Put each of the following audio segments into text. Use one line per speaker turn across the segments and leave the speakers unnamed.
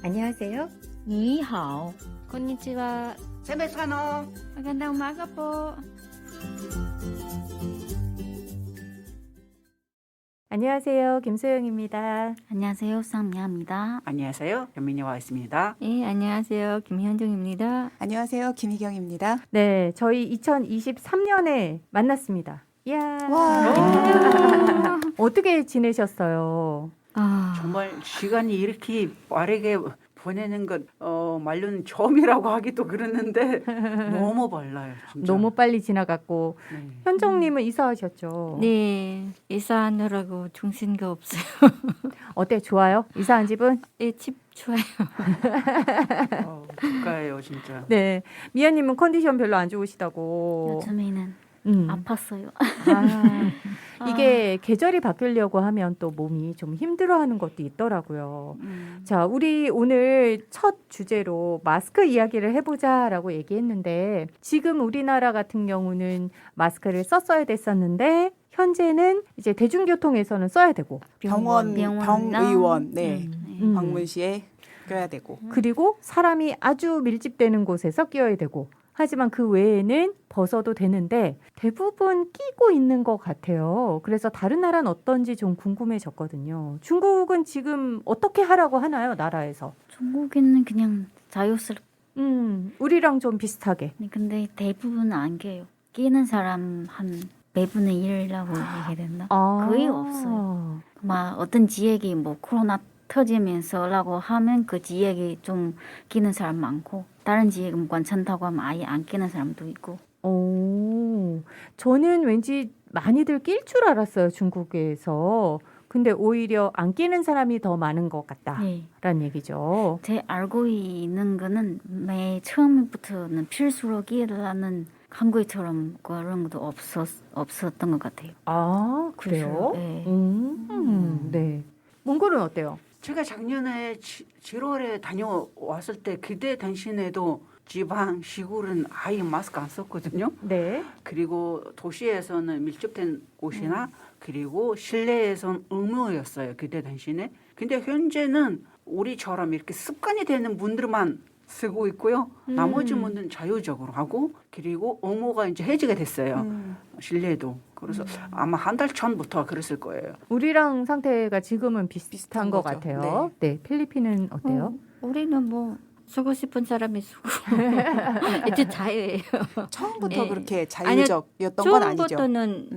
안녕하세요.
你好,
konnichiwa.
세메스가노.
Magandang umaga po.
안녕하세요. 김소영입니다.
안녕하세요. 쌍미아입니다.
안녕하세요. 연민이 와 있습니다.
예, 안녕하세요. 김현정입니다.
안녕하세요. 김희경입니다.
네, 저희 2023년에 만났습니다. 이야.
와.
어떻게 지내셨어요?
정말 시간이 이렇게 빠르게 보내는 것 말로는 처음이라고 하기도 그랬는데 너무 빨라요. 진짜.
너무 빨리 지나갔고
네.
현정님은 이사하셨죠?
네, 이사하느라고 정신가 없어요.
어때? 좋아요? 이사한 집은?
예, 집 좋아요.
국가예요 진짜.
네, 미아님은 컨디션 별로 안 좋으시다고.
요즘에는
아, 이게 계절이 바뀌려고 하면 또 몸이 좀 힘들어하는 것도 있더라고요. 자, 우리 오늘 첫 주제로 마스크 이야기를 해보자라고 얘기했는데 지금 우리나라 같은 경우는 마스크를 썼어야 됐었는데 현재는 이제 대중교통에서는 써야 되고
병의원, 네.
음.
방문 시에 껴야 되고.
그리고 사람이 아주 밀집되는 곳에서 끼워야 되고 하지만 그 외에는 벗어도 되는데 대부분 끼고 있는 것 같아요. 그래서 다른 나라는 어떤지 좀 궁금해졌거든요. 중국은 지금 어떻게 하라고 하나요? 나라에서.
중국에는 그냥 자유스럽게.
우리랑 좀 비슷하게.
근데 대부분 안 껴요. 끼는 사람 한 매분의 1이라고 얘기해야 되나? 거의 없어요. 막 어떤 지역이 뭐 코로나 터지면서라고 하면 그 지역이 좀 끼는 사람 많고 다른 지역은 괜찮다고 하면 아예 안 끼는 사람도 있고.
오, 저는 왠지 많이들 낄 줄 알았어요, 중국에서. 근데 오히려 안 끼는 사람이 더 많은 것 같다라는
네.
얘기죠.
제 알고 있는 거는 매 처음부터는 필수로 끼라는 한국처럼 그런 것도 없었던 것 같아요.
아, 그래요?
네.
네. 몽골은 어때요?
제가 작년에 7월에 다녀왔을 때 그때 당시에도 지방 시골은 아예 마스크 안 썼거든요.
네.
그리고 도시에서는 밀집된 곳이나 그리고 실내에서는 의무였어요. 그때 당시에. 근데 현재는 우리처럼 이렇게 습관이 되는 분들만 쓰고 있고요. 나머지 분들은 자유적으로 하고 그리고 의무가 이제 해지가 됐어요. 실내도. 그래서 아마 한 달 전부터 그랬을 거예요.
우리랑 상태가 지금은 비슷한 것
거죠.
같아요. 네. 필리핀은 어때요?
우리는 뭐 쓰고 싶은 사람이 쓰고 이제 자유예요.
처음부터
네.
그렇게 자유적이었던 건 아니죠.
처음부터는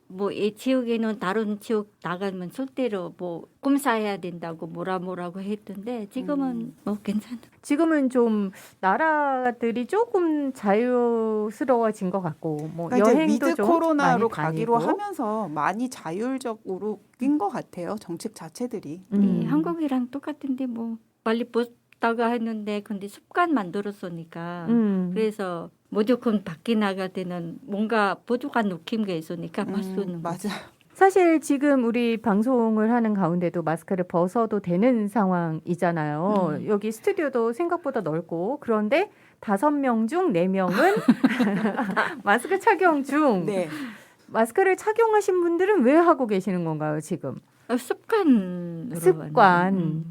뭐 이 지역에는 다른 지역 나가면 절대로 뭐 검사해야 된다고 뭐라고 했던데 지금은 뭐 괜찮아.
지금은 좀 나라들이 조금 자유스러워진 것 같고 뭐
그러니까 이제
여행도
위드
좀
코로나로
많이
가기로
다니고.
하면서 많이 자율적으로 낀 것 같아요. 정책 자체들이.
네, 한국이랑 똑같은데 뭐 빨리 벗다가 했는데 근데 습관 만들었으니까 그래서 무조건 밖에 나갈 때는 뭔가 부족한 느낌이 있으니까 벗는 거지.
맞아.
사실 지금 우리 방송을 하는 가운데도 마스크를 벗어도 되는 상황이잖아요. 여기 스튜디오도 생각보다 넓고 그런데 5명 중 4명은 마스크 착용 중.
네.
마스크를 착용하신 분들은 왜 하고 계시는 건가요, 지금?
습관으로
습관.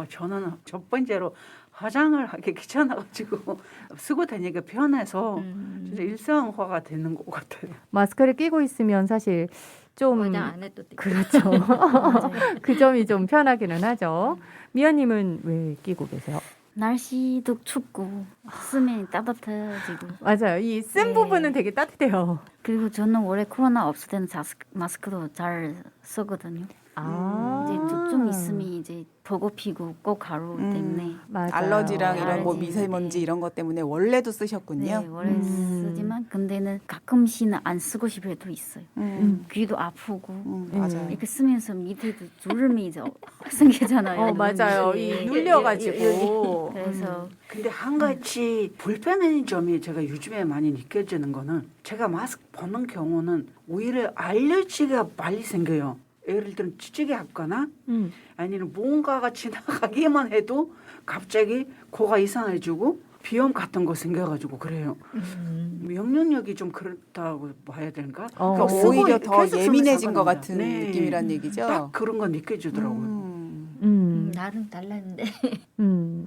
저는 첫 번째로 화장을 하기 귀찮아가지고 쓰고 다니기가 편해서 진짜 일상화가 되는 것 같아요.
마스크를 끼고 있으면 사실 좀
화장 안 해도 돼.
그렇죠. 그 점이 좀 편하기는 하죠. 미아님은 왜 끼고 계세요?
날씨도 춥고 쓰면 따뜻해지고.
맞아요. 이 쓴
네.
부분은 되게 따뜻해요.
그리고 저는 원래 코로나 없을 때는 마스크도 잘 쓰거든요. 이제 좀 있으면 이제 보고 피고 꼭 가루 때문에.
맞아요.
알러지랑 이런 뭐
알러지,
미세먼지
네.
이런 것 때문에 원래도 쓰셨군요.
네, 원래 쓰지만 근데는 가끔씩은 안 쓰고 싶을 때도 있어요. 귀도 아프고
맞아요.
이렇게 쓰면서 밑에도 주름이 이제 생기잖아요.
맞아요. 이 눌려가지고.
그래서
근데 한 가지 불편한 점이 제가 요즘에 많이 느껴지는 거는 제가 마스크 벗는 경우는 오히려 알러지가 빨리 생겨요. 예를 들면 찌찌개 하거나 아니면 뭔가가 지나가기만 해도 갑자기 코가 이상해지고 비염 같은 거 생겨가지고 그래요. 면역력이 좀 그렇다고 봐야 되는가?
그러니까
쓰고
오히려 더
계속 쓰면
예민해진 것
상관없나?
같은
네.
느낌이란 얘기죠.
딱 그런 거 느껴지더라고요.
나름 달랐는데.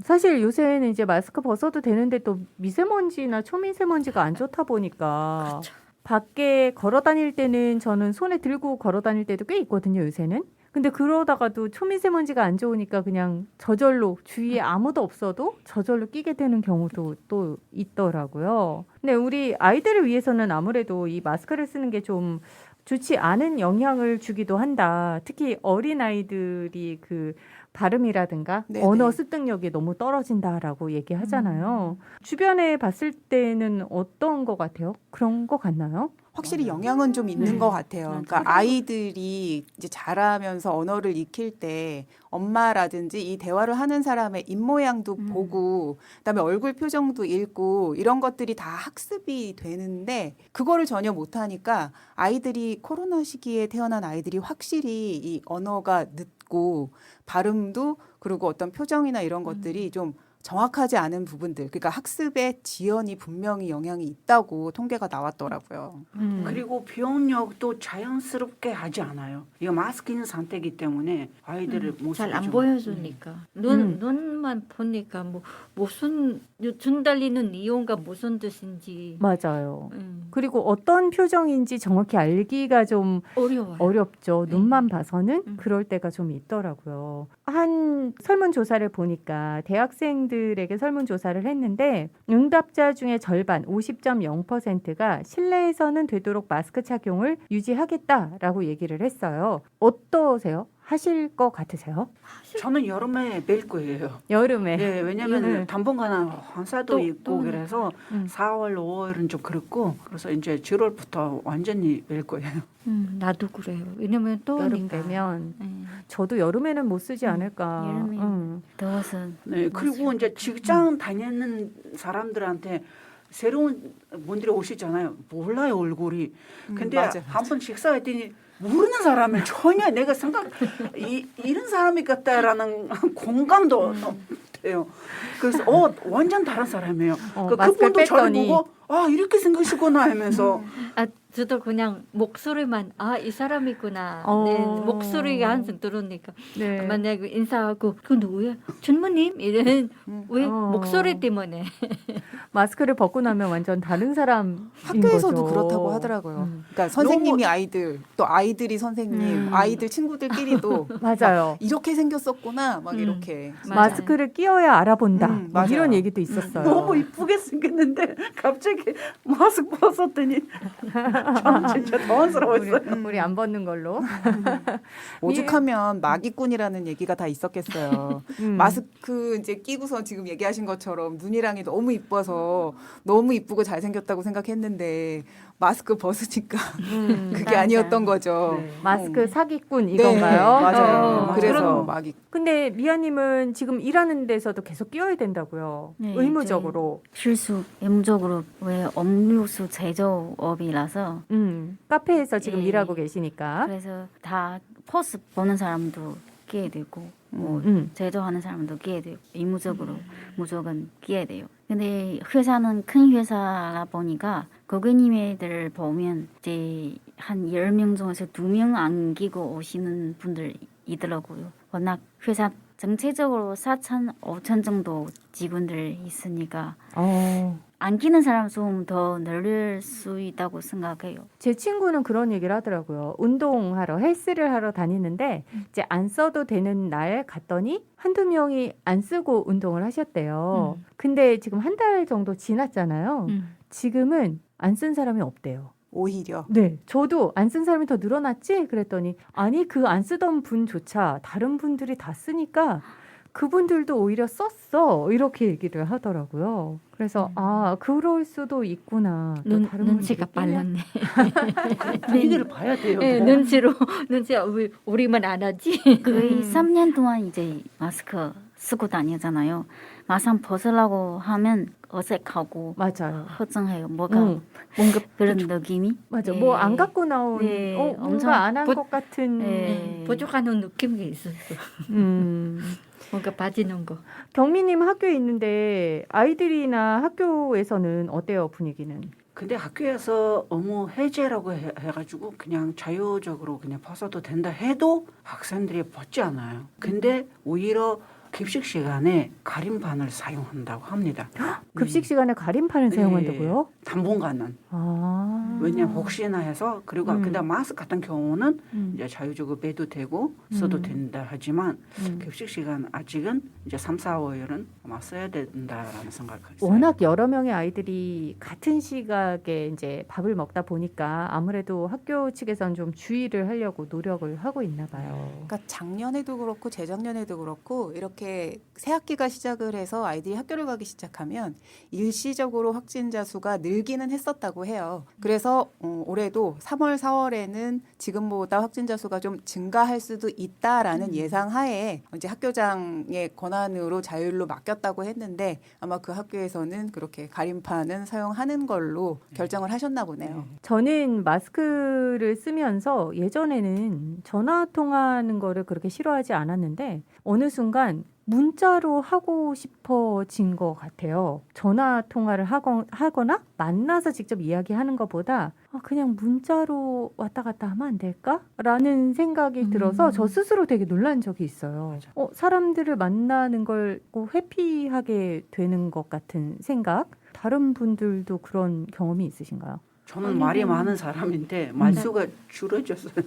사실 요새는 이제 마스크 벗어도 되는데 또 미세먼지나 초미세먼지가 안 좋다 보니까
그렇죠.
밖에 걸어 다닐 때는 저는 손에 들고 걸어 다닐 때도 꽤 있거든요, 요새는. 근데 그러다가도 초미세먼지가 안 좋으니까 그냥 저절로 주위에 아무도 없어도 저절로 끼게 되는 경우도 또 있더라고요. 근데 우리 아이들을 위해서는 아무래도 이 마스크를 쓰는 게 좀 좋지 않은 영향을 주기도 한다. 특히 어린 아이들이 그 발음이라든가
네네.
언어 습득력이 너무 떨어진다라고 얘기하잖아요. 주변에 봤을 때는 어떤 것 같아요? 그런 것 같나요?
확실히 영향은 좀 있는
네.
것 같아요. 그러니까 아이들이 이제 자라면서 언어를 익힐 때 엄마라든지 이 대화를 하는 사람의 입모양도 보고 그다음에 얼굴 표정도 읽고 이런 것들이 다 학습이 되는데 그거를 전혀 못하니까 아이들이 코로나 시기에 태어난 아이들이 확실히 이 언어가 늦고 발음도 그리고 어떤 표정이나 이런 것들이 좀 정확하지 않은 부분들, 그러니까 학습에 지연이 분명히 영향이 있다고 통계가 나왔더라고요.
그리고 표현력도 자연스럽게 하지 않아요. 이거 마스크 있는 상태이기 때문에 아이들을 모습이
잘 안
좀-
보여주니까 눈만 보니까 뭐 무슨 준달리는 이유가 무슨 뜻인지
맞아요. 그리고 어떤 표정인지 정확히 알기가 좀
어려워요.
어렵죠.
네.
눈만 봐서는
음.
그럴 때가 좀 있더라고요. 한 설문조사를 보니까 대학생들에게 설문조사를 했는데 응답자 중에 절반 50.0%가 실내에서는 되도록 마스크 착용을 유지하겠다라고 얘기를 했어요. 어떠세요? 하실 것 같으세요?
저는 여름에 뵐 거예요.
여름에.
예, 왜냐면
네.
당분간은 황사도 있고 그래서 4월, 5월은 좀 그렇고 그래서 이제 7월부터 완전히 뵐 거예요.
나도 그래요. 왜냐면 또
여름 되면
네.
저도 여름에는 못 쓰지 않을까.
여름에 더워서
네, 그리고 이제 직장 다니는 사람들한테 새로운 분들이 오시잖아요. 몰라요, 얼굴이. 근데
맞아요.
한 번 식사했더니 모르는 사람을 전혀 내가 이런 사람이 같다라는 공감도 돼요. 그래서 완전 다른 사람이에요.
마스크를
그분도 저를
뺐더니.
보고 이렇게 생기시구나 하면서
저도 그냥 목소리만 이 사람이구나.
어.
네, 목소리가 항상 들으니까
네.
만약에 인사하고 그 누구야? 전무님 이런 왜 목소리 때문에
마스크를 벗고 나면 완전 다른 사람인
학교에서도
거죠.
그렇다고 하더라고요. 그러니까 선생님이 아이들, 또 아이들이 선생님, 아이들 친구들끼리도
맞아요.
막 이렇게 생겼었구나, 막 이렇게.
맞아요.
마스크를 끼워야 알아본다. 뭐
맞아요.
이런 얘기도 있었어요.
너무 이쁘게 생겼는데 갑자기 마스크 벗었더니 참 진짜 당황스러웠어요.
우리 안 벗는 걸로.
오죽하면 마기꾼이라는 얘기가 다 있었겠어요.
음.
마스크 이제 끼고서 지금 얘기하신 것처럼 눈이랑이 너무 이뻐서 너무 이쁘고 잘생겼다고 생각했는데 마스크 벗으니까 그게
맞아.
아니었던 거죠.
네.
마스크 사기꾼
네,
이건가요?
맞아요. 그래서
그럼
마기.
근데 미아님은 지금 일하는 데서도 계속 끼워야 된다고요.
네,
의무적으로.
실수 의무적으로 왜 음료수 제조업이라서
카페에서 지금
예.
일하고 계시니까.
그래서 다 포스 보는 사람도 끼게 되고 뭐 제조하는 사람도 끼게 되고 의무적으로 무조건 끼게 돼요. 근데 회사는 큰 회사라 보니까 고객님들 보면 이제 한 10명 중에서 2명 안 끼고 오시는 분들 있더라고요. 워낙 회사 전체적으로 4천, 5천 정도 직원들 있으니까 안 끼는 사람 좀 더 늘릴 수 있다고 생각해요.
제 친구는 그런 얘기를 하더라고요. 운동하러 헬스를 하러 다니는데 이제 안 써도 되는 날 갔더니 한두 명이 안 쓰고 운동을 하셨대요. 근데 지금 한 달 정도 지났잖아요. 지금은 안 쓴 사람이 없대요.
오히려.
네, 저도 안 쓴 사람이 더 늘어났지? 그랬더니 아니 그 안 쓰던 분조차 다른 분들이 다 쓰니까 그분들도 오히려 썼어 이렇게 얘기를 하더라고요. 그래서 그럴 수도 있구나. 또 다른
눈치가
분들이 끼면.
빨랐네.
분위기를 봐야 돼요.
네, 눈치가 왜 우리만 안 하지?
거의 3년 동안 이제 마스크 쓰고 다니잖아요. 막상 벗으려고 하면 어색하고
맞아요.
허전해요. 뭔가 그런 느낌이.
맞아.
네.
뭐 안 갖고 나온
네,
뭔가
엄청
안 한 것 같은.
네.
부족한 느낌이 있었어. 뭔가 빠지는 거.
경미님 학교에 있는데 아이들이나 학교에서는 어때요 분위기는?
근데 학교에서 업무 해제라고 해가지고 그냥 자유적으로 그냥 벗어도 된다 해도 학생들이 벗지 않아요. 근데 오히려 급식 시간에 가림판을 사용한다고 합니다.
급식 시간에 가림판을 사용한다고요?
당분간은. 왜냐면 혹시나 해서 그리고 근데 마스크 같은 경우는 이제 자유적으로 매도 되고 써도 된다 하지만 급식 시간 아직은 이제 3, 4, 5일은 아마 써야 된다라는 생각을 했어요.
워낙 여러 명의 아이들이 같은 시각에 이제 밥을 먹다 보니까 아무래도 학교 측에서는 좀 주의를 하려고 노력을 하고 있나 봐요.
그러니까 작년에도 그렇고 재작년에도 그렇고 이렇게 새 학기가 시작을 해서 아이들이 학교를 가기 시작하면 일시적으로 확진자 수가 늘기는 했었다고 해요. 그래서 올해도 3월, 4월에는 지금보다 확진자 수가 좀 증가할 수도 있다라는 예상하에 이제 학교장의 권한으로 자율로 맡겼다고 했는데 아마 그 학교에서는 그렇게 가림판은 사용하는 걸로 결정을 하셨나 보네요.
저는 마스크를 쓰면서 예전에는 전화 통화하는 거를 그렇게 싫어하지 않았는데 어느 순간 문자로 하고 싶어진 것 같아요. 전화 통화를 하거나 만나서 직접 이야기하는 것보다 그냥 문자로 왔다 갔다 하면 안 될까? 라는 생각이 들어서 저 스스로 되게 놀란 적이 있어요. 사람들을 만나는 걸 꼭 회피하게 되는 것 같은 생각? 다른 분들도 그런 경험이 있으신가요?
저는 말이 많은 사람인데 말수가 줄어졌어요.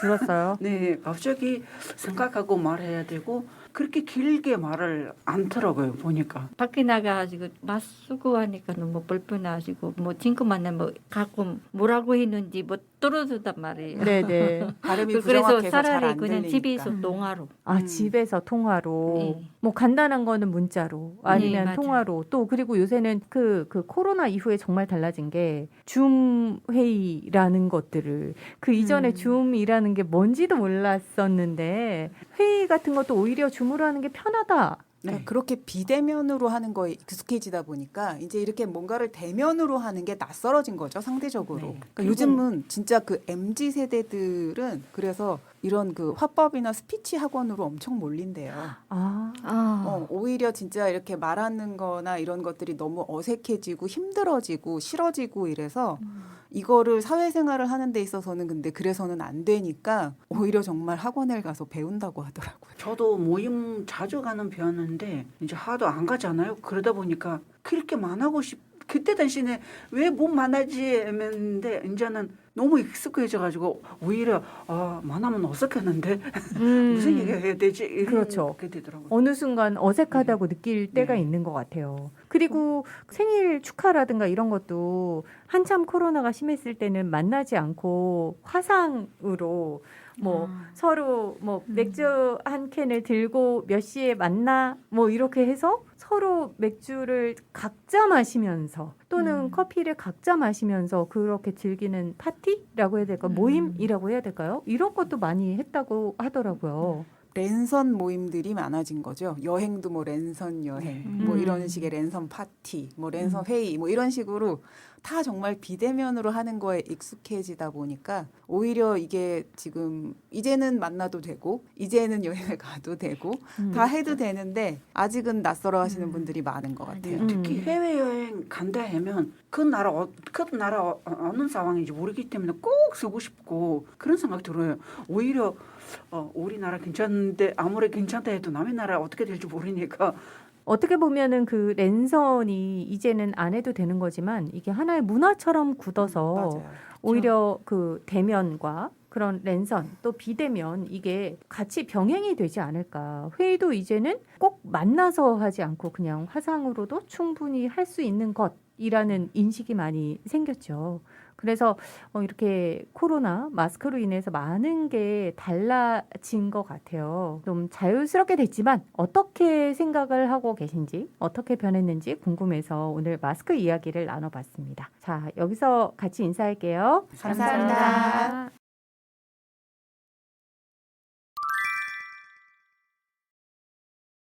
줄었어요?
네, 갑자기 생각하고 말해야 되고 그렇게 길게 말을 않더라고요. 보니까.
밖에 나가가지고 마스크 쓰고 하니까 너무 불편하시고 뭐 친구 만나면 가끔 뭐라고 했는지 못 들어준단 말이에요.
네네.
발음이
그래서
부정확해서 잘
차라리
안
그냥
들리니까.
집에서 통화로.
집에서 통화로.
네.
뭐 간단한 거는 문자로 아니면
맞아요.
통화로 또 그리고 요새는 그 코로나 이후에 정말 달라진 게 줌 회의라는 것들을 그 이전에 줌이라는 게 뭔지도 몰랐었는데 회의 같은 것도 오히려 줌으로 하는 게 편하다.
그러니까 그렇게 비대면으로 하는 거에 익숙해지다 보니까 이제 이렇게 뭔가를 대면으로 하는 게 낯설어진 거죠, 상대적으로.
네.
그러니까 요즘은 진짜 그 MZ 세대들은 그래서 이런 그 화법이나 스피치 학원으로 엄청 몰린대요. 오히려 진짜 이렇게 말하는 거나 이런 것들이 너무 어색해지고 힘들어지고 싫어지고 이래서 이거를 사회생활을 하는 데 있어서는 근데 그래서는 안 되니까 오히려 정말 학원을 가서 배운다고 하더라고요.
저도 모임 자주 가는 편인데 이제 하도 안 가잖아요. 그러다 보니까 그렇게 만나고 그때 당시에 왜 못 만나지 했는데 이제는 너무 익숙해져가지고 오히려 만나면 어색했는데 무슨 얘기 해야 되지? 이런
그렇죠.
게 되더라고요.
어느 순간 어색하다고 느낄 때가
네.
있는 것 같아요. 그리고 생일 축하라든가 이런 것도 한참 코로나가 심했을 때는 만나지 않고 화상으로 뭐 서로 뭐 맥주 한 캔을 들고 몇 시에 만나 뭐 이렇게 해서 서로 맥주를 각자 마시면서 또는 커피를 각자 마시면서 그렇게 즐기는 파티라고 해야 될까요? 모임이라고 해야 될까요? 이런 것도 많이 했다고 하더라고요.
랜선 모임들이 많아진 거죠. 여행도 뭐 랜선 여행, 뭐 이런 식의 랜선 파티, 뭐 랜선 회의, 뭐 이런 식으로 다 정말 비대면으로 하는 거에 익숙해지다 보니까 오히려 이게 지금 이제는 만나도 되고 이제는 여행을 가도 되고 다 해도 되는데 아직은 낯설어 하시는 분들이 많은 것 같아요.
특히 해외여행 간다 하면 그 나라 어느 상황인지 모르기 때문에 꼭 쓰고 싶고 그런 생각이 들어요. 오히려 우리나라 괜찮은데 아무리 괜찮다 해도 남의 나라 어떻게 될지 모르니까
어떻게 보면은 그 랜선이 이제는 안 해도 되는 거지만 이게 하나의 문화처럼 굳어서
맞아요.
오히려 그 대면과 그런 랜선 또 비대면 이게 같이 병행이 되지 않을까. 회의도 이제는 꼭 만나서 하지 않고 그냥 화상으로도 충분히 할 수 있는 것이라는 인식이 많이 생겼죠. 그래서 이렇게 코로나 마스크로 인해서 많은 게 달라진 것 같아요. 좀 자유스럽게 됐지만 어떻게 생각을 하고 계신지 어떻게 변했는지 궁금해서 오늘 마스크 이야기를 나눠봤습니다. 자, 여기서 같이 인사할게요.
감사합니다.